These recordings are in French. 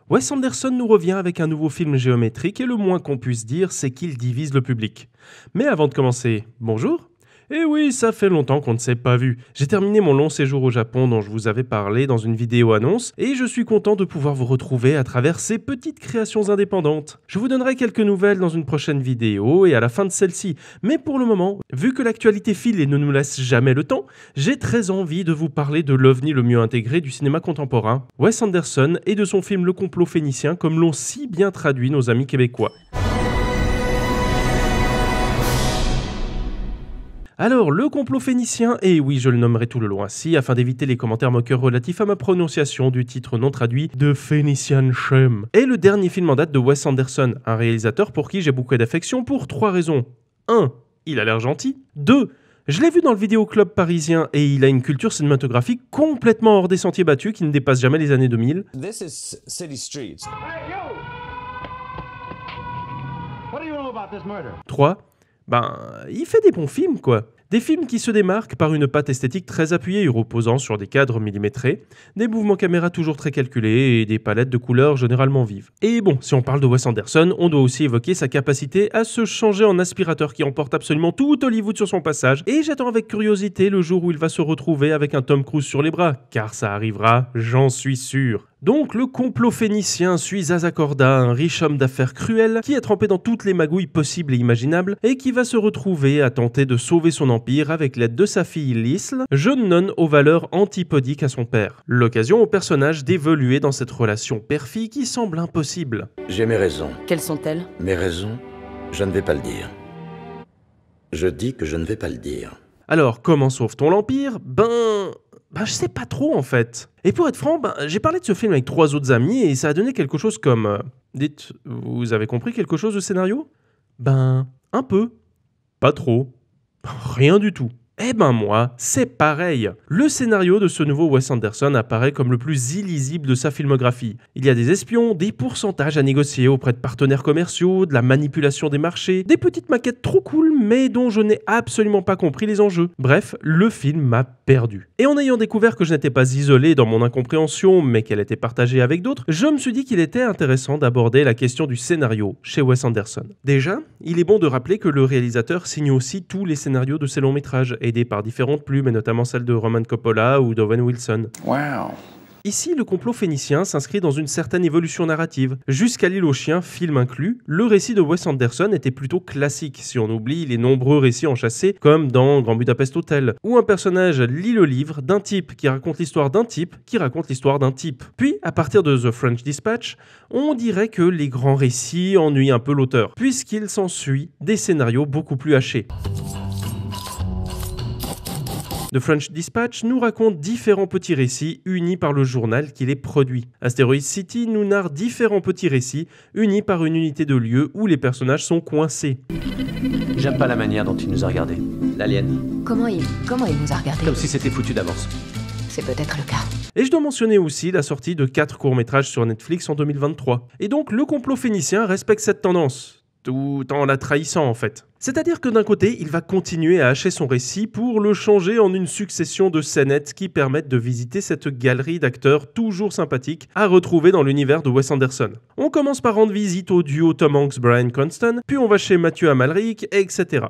Wes Anderson nous revient avec un nouveau film géométrique et le moins qu'on puisse dire, c'est qu'il divise le public. Mais avant de commencer, bonjour. Eh oui, ça fait longtemps qu'on ne s'est pas vu. J'ai terminé mon long séjour au Japon dont je vous avais parlé dans une vidéo annonce et je suis content de pouvoir vous retrouver à travers ces petites créations indépendantes. Je vous donnerai quelques nouvelles dans une prochaine vidéo et à la fin de celle-ci. Mais pour le moment, vu que l'actualité file et ne nous laisse jamais le temps, j'ai très envie de vous parler de l'ovni le mieux intégré du cinéma contemporain, Wes Anderson, et de son film Le Complot Phénicien comme l'ont si bien traduit nos amis québécois. Alors, le complot phénicien, et oui, je le nommerai tout le long ainsi, afin d'éviter les commentaires moqueurs relatifs à ma prononciation du titre non traduit de Phoenician Shem, est le dernier film en date de Wes Anderson, un réalisateur pour qui j'ai beaucoup d'affection pour 3 raisons. 1. Il a l'air gentil. 2. Je l'ai vu dans le vidéoclub parisien et il a une culture cinématographique complètement hors des sentiers battus qui ne dépasse jamais les années 2000. This is city streets. Hey, you! What do you know about this murder? 3. Il fait des bons films, quoi. Des films qui se démarquent par une patte esthétique très appuyée et reposant sur des cadres millimétrés, des mouvements caméra toujours très calculés et des palettes de couleurs généralement vives. Et bon, si on parle de Wes Anderson, on doit aussi évoquer sa capacité à se changer en aspirateur qui emporte absolument tout Hollywood sur son passage, et j'attends avec curiosité le jour où il va se retrouver avec un Tom Cruise sur les bras, car ça arrivera, j'en suis sûr. Donc le complot phénicien suit Zaza Corda, un riche homme d'affaires cruel qui est trempé dans toutes les magouilles possibles et imaginables et qui va se retrouver à tenter de sauver son empire avec l'aide de sa fille Lisle, jeune nonne aux valeurs antipodiques à son père. L'occasion au personnage d'évoluer dans cette relation père-fille qui semble impossible. J'ai mes raisons. Quelles sont-elles? Mes raisons, je ne vais pas le dire. Je dis que je ne vais pas le dire. Alors, comment sauve-t-on l'empire? Je sais pas trop en fait. Et pour être franc, j'ai parlé de ce film avec 3 autres amis et ça a donné quelque chose comme... Dites, vous avez compris quelque chose du scénario? Un peu. Pas trop. Rien du tout. Moi, c'est pareil. Le scénario de ce nouveau Wes Anderson apparaît comme le plus illisible de sa filmographie. Il y a des espions, des pourcentages à négocier auprès de partenaires commerciaux, de la manipulation des marchés, des petites maquettes trop cool mais dont je n'ai absolument pas compris les enjeux. Bref, le film m'a perdu. Et en ayant découvert que je n'étais pas isolé dans mon incompréhension mais qu'elle était partagée avec d'autres, je me suis dit qu'il était intéressant d'aborder la question du scénario chez Wes Anderson. Déjà, il est bon de rappeler que le réalisateur signe aussi tous les scénarios de ses longs métrages, aidé par différentes plumes, et notamment celles de Roman Coppola ou d'Owen Wilson. Wow. Ici, le complot phénicien s'inscrit dans une certaine évolution narrative. Jusqu'à l'île aux chiens, film inclus, le récit de Wes Anderson était plutôt classique, si on oublie les nombreux récits enchâssés, comme dans Grand Budapest Hotel, où un personnage lit le livre d'un type qui raconte l'histoire d'un type qui raconte l'histoire d'un type. Puis, à partir de The French Dispatch, on dirait que les grands récits ennuient un peu l'auteur, puisqu'il s'ensuit des scénarios beaucoup plus hachés. The French Dispatch nous raconte différents petits récits unis par le journal qui les produit. Asteroid City nous narre différents petits récits unis par une unité de lieu où les personnages sont coincés. J'aime pas la manière dont il nous a regardés. L'alien. Comment il nous a regardés? Comme si c'était foutu d'avance. C'est peut-être le cas. Et je dois mentionner aussi la sortie de 4 courts-métrages sur Netflix en 2023. Et donc le complot phénicien respecte cette tendance, tout en la trahissant en fait. C'est-à-dire que d'un côté, il va continuer à hacher son récit pour le changer en une succession de scénettes qui permettent de visiter cette galerie d'acteurs toujours sympathiques à retrouver dans l'univers de Wes Anderson. On commence par rendre visite au duo Tom Hanks-Bryan Cranston, puis on va chez Matthew Amalric, etc.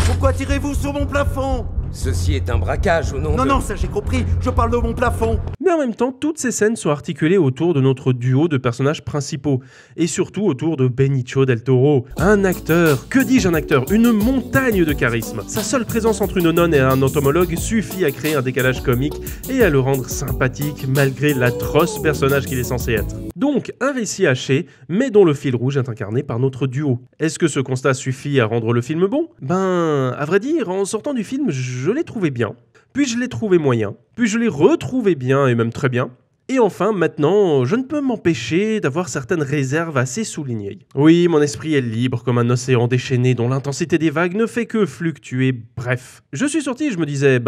Pourquoi tirez-vous sur mon plafond? Ceci est un braquage au nom de... Non, ça j'ai compris, je parle de mon plafond. Mais en même temps, toutes ces scènes sont articulées autour de notre duo de personnages principaux, et surtout autour de Benicio del Toro. Un acteur, que dis-je un acteur, une montagne de charisme. Sa seule présence entre une nonne et un entomologue suffit à créer un décalage comique et à le rendre sympathique malgré l'atroce personnage qu'il est censé être. Donc, un récit haché, mais dont le fil rouge est incarné par notre duo. Est-ce que ce constat suffit à rendre le film bon? À vrai dire, en sortant du film, je l'ai trouvé bien, puis je l'ai trouvé moyen, puis je l'ai retrouvé bien et même très bien. Et enfin, maintenant, je ne peux m'empêcher d'avoir certaines réserves assez soulignées. Oui, mon esprit est libre comme un océan déchaîné dont l'intensité des vagues ne fait que fluctuer. Bref, je suis sorti et je me disais,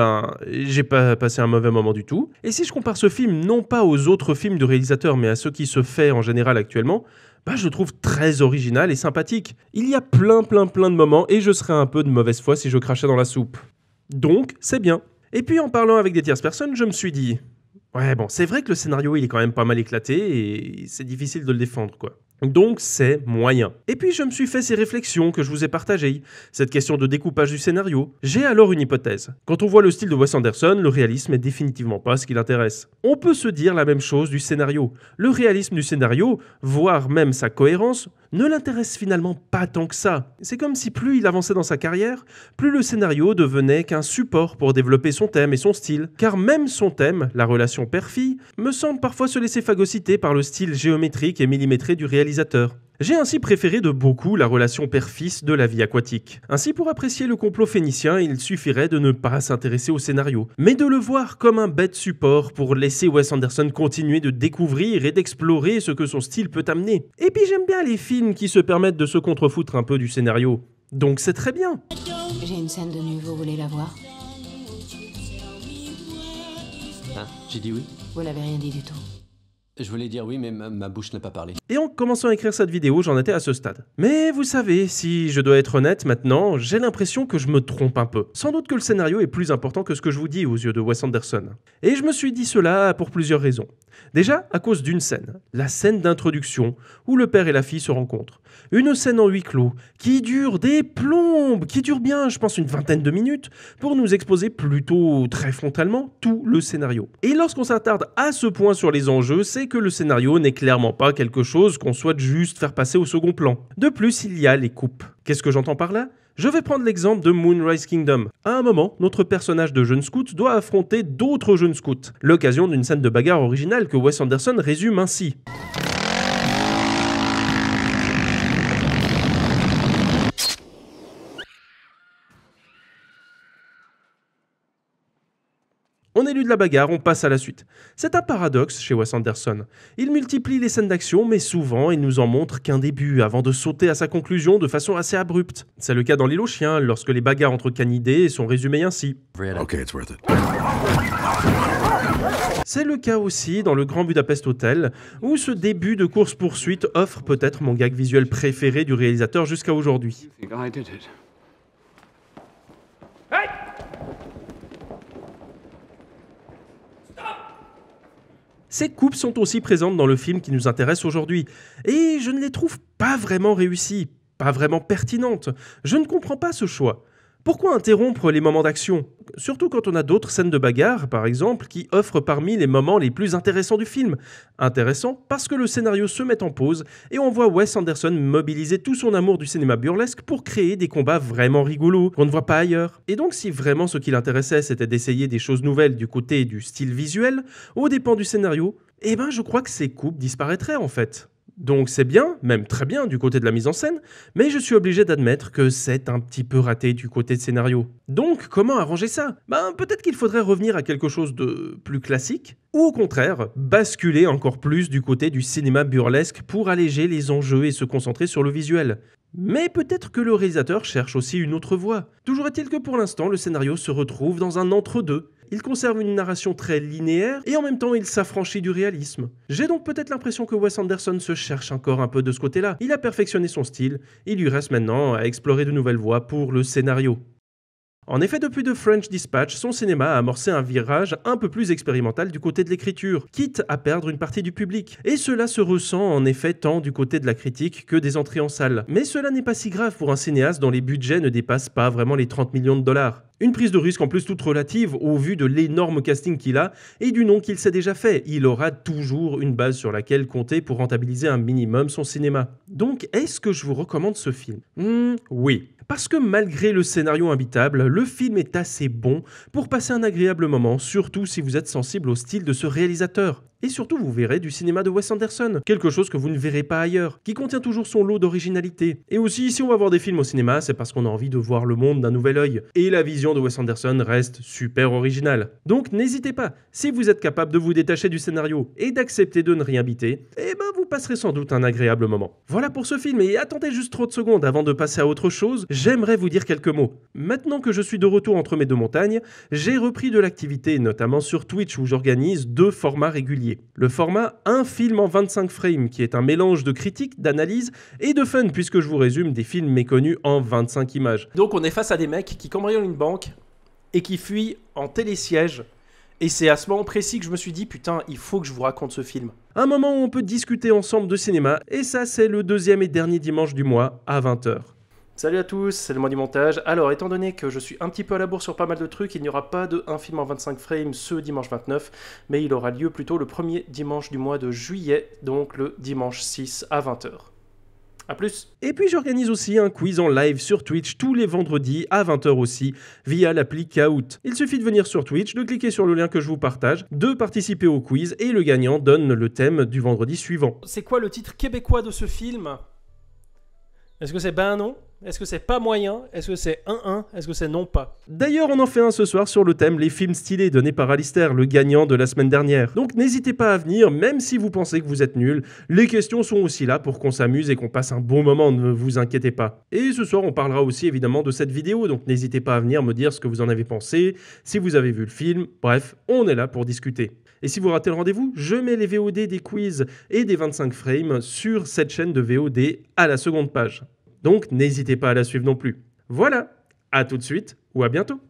j'ai pas passé un mauvais moment du tout. Et si je compare ce film non pas aux autres films de réalisateurs, mais à ce qui se fait en général actuellement, je le trouve très original et sympathique. Il y a plein de moments et je serais un peu de mauvaise foi si je crachais dans la soupe. Donc, c'est bien. Et puis en parlant avec des tierces personnes, je me suis dit... Ouais, bon, c'est vrai que le scénario, il est quand même pas mal éclaté et c'est difficile de le défendre, quoi. Donc c'est moyen. Et puis je me suis fait ces réflexions que je vous ai partagées, cette question de découpage du scénario. J'ai alors une hypothèse. Quand on voit le style de Wes Anderson, le réalisme est définitivement pas ce qui l'intéresse. On peut se dire la même chose du scénario. Le réalisme du scénario, voire même sa cohérence, ne l'intéresse finalement pas tant que ça. C'est comme si plus il avançait dans sa carrière, plus le scénario devenait qu'un support pour développer son thème et son style. Car même son thème, la relation père-fille, me semble parfois se laisser phagocyter par le style géométrique et millimétré du réalisateur. J'ai ainsi préféré de beaucoup la relation père-fils de La vie aquatique. Ainsi, pour apprécier le complot phénicien, il suffirait de ne pas s'intéresser au scénario, mais de le voir comme un bête support pour laisser Wes Anderson continuer de découvrir et d'explorer ce que son style peut amener. Et puis j'aime bien les films qui se permettent de se contrefoutre un peu du scénario. Donc c'est très bien. J'ai une scène de nu, vous voulez la voir? Hein? J'ai dit oui. Vous n'avez rien dit du tout. Je voulais dire oui, mais ma bouche n'a pas parlé. Et en commençant à écrire cette vidéo, j'en étais à ce stade. Mais vous savez, si je dois être honnête maintenant, j'ai l'impression que je me trompe un peu. Sans doute que le scénario est plus important que ce que je vous dis aux yeux de Wes Anderson. Et je me suis dit cela pour plusieurs raisons. Déjà, à cause d'une scène, la scène d'introduction, où le père et la fille se rencontrent. Une scène en huis clos, qui dure des plombes, qui dure bien, je pense, une vingtaine de minutes, pour nous exposer plutôt très frontalement tout le scénario. Et lorsqu'on s'attarde à ce point sur les enjeux, c'est que le scénario n'est clairement pas quelque chose qu'on souhaite juste faire passer au second plan. De plus, il y a les coupes. Qu'est-ce que j'entends par là ? Je vais prendre l'exemple de Moonrise Kingdom. À un moment, notre personnage de jeune scout doit affronter d'autres jeunes scouts. L'occasion d'une scène de bagarre originale que Wes Anderson résume ainsi. On élude la bagarre, on passe à la suite. C'est un paradoxe chez Wes Anderson. Il multiplie les scènes d'action, mais souvent il nous en montre qu'un début, avant de sauter à sa conclusion de façon assez abrupte. C'est le cas dans L'Île aux chiens, lorsque les bagarres entre canidés sont résumées ainsi. Okay, it's worth it. C'est le cas aussi dans Le Grand Budapest Hotel, où ce début de course-poursuite offre peut-être mon gag visuel préféré du réalisateur jusqu'à aujourd'hui. Ces coupes sont aussi présentes dans le film qui nous intéresse aujourd'hui, et je ne les trouve pas vraiment réussies, pas vraiment pertinentes. Je ne comprends pas ce choix. Pourquoi interrompre les moments d'action? Surtout quand on a d'autres scènes de bagarre, par exemple, qui offrent parmi les moments les plus intéressants du film. Intéressant parce que le scénario se met en pause et on voit Wes Anderson mobiliser tout son amour du cinéma burlesque pour créer des combats vraiment rigolos qu'on ne voit pas ailleurs. Et donc si vraiment ce qui l'intéressait c'était d'essayer des choses nouvelles du côté du style visuel, aux dépens du scénario, eh ben je crois que ces coupes disparaîtraient en fait. Donc c'est bien, même très bien du côté de la mise en scène, mais je suis obligé d'admettre que c'est un petit peu raté du côté de scénario. Donc comment arranger ça? Peut-être qu'il faudrait revenir à quelque chose de plus classique, ou au contraire, basculer encore plus du côté du cinéma burlesque pour alléger les enjeux et se concentrer sur le visuel. Mais peut-être que le réalisateur cherche aussi une autre voie. Toujours est-il que pour l'instant, le scénario se retrouve dans un entre-deux. Il conserve une narration très linéaire et en même temps il s'affranchit du réalisme. J'ai donc peut-être l'impression que Wes Anderson se cherche encore un peu de ce côté-là. Il a perfectionné son style, il lui reste maintenant à explorer de nouvelles voies pour le scénario. En effet, depuis The French Dispatch, son cinéma a amorcé un virage un peu plus expérimental du côté de l'écriture, quitte à perdre une partie du public. Et cela se ressent en effet tant du côté de la critique que des entrées en salle. Mais cela n'est pas si grave pour un cinéaste dont les budgets ne dépassent pas vraiment les 30 millions de dollars. Une prise de risque en plus toute relative au vu de l'énorme casting qu'il a et du nom qu'il s'est déjà fait. Il aura toujours une base sur laquelle compter pour rentabiliser un minimum son cinéma. Donc, est-ce que je vous recommande ce film? Oui. Parce que malgré le scénario imbitable, le film est assez bon pour passer un agréable moment, surtout si vous êtes sensible au style de ce réalisateur. Et surtout, vous verrez du cinéma de Wes Anderson, quelque chose que vous ne verrez pas ailleurs, qui contient toujours son lot d'originalité. Et aussi, si on va voir des films au cinéma, c'est parce qu'on a envie de voir le monde d'un nouvel œil. Et la vision de Wes Anderson reste super originale. Donc n'hésitez pas, si vous êtes capable de vous détacher du scénario et d'accepter de ne rien biter, vous passerez sans doute un agréable moment. Voilà pour ce film, et attendez juste 30 secondes avant de passer à autre chose, j'aimerais vous dire quelques mots. Maintenant que je suis de retour entre mes deux montagnes, j'ai repris de l'activité, notamment sur Twitch où j'organise 2 formats réguliers. Le format un film en 25 frames, qui est un mélange de critique, d'analyse et de fun, puisque je vous résume des films méconnus en 25 images. Donc on est face à des mecs qui cambriolent une banque et qui fuient en télésiège Et c'est à ce moment précis que je me suis dit, putain, il faut que je vous raconte ce film. Un moment où on peut discuter ensemble de cinéma, et ça c'est le deuxième et dernier dimanche du mois à 20h. Salut à tous, c'est le mois du montage. Alors, étant donné que je suis un petit peu à la bourre sur pas mal de trucs, il n'y aura pas de un film en 25 frames ce dimanche 29, mais il aura lieu plutôt le premier dimanche du mois de juillet, donc le dimanche 6 à 20h. A plus. Et puis j'organise aussi un quiz en live sur Twitch tous les vendredis à 20h aussi, via l'appli Kahoot. Il suffit de venir sur Twitch, de cliquer sur le lien que je vous partage, de participer au quiz, et le gagnant donne le thème du vendredi suivant. C'est quoi le titre québécois de ce film ? Est-ce que c'est ben non ? Est-ce que c'est pas moyen ? Est-ce que c'est 1-1 ? Est-ce que c'est non pas ? D'ailleurs, on en fait un ce soir sur le thème les films stylés donné par Alistair, le gagnant de la semaine dernière. Donc n'hésitez pas à venir, même si vous pensez que vous êtes nuls. Les questions sont aussi là pour qu'on s'amuse et qu'on passe un bon moment, ne vous inquiétez pas. Et ce soir, on parlera aussi évidemment de cette vidéo, donc n'hésitez pas à venir me dire ce que vous en avez pensé, si vous avez vu le film, bref, on est là pour discuter. Et si vous ratez le rendez-vous, je mets les VOD des quiz et des 25 frames sur cette chaîne de VOD à la seconde page. Donc n'hésitez pas à la suivre non plus. Voilà, à tout de suite ou à bientôt.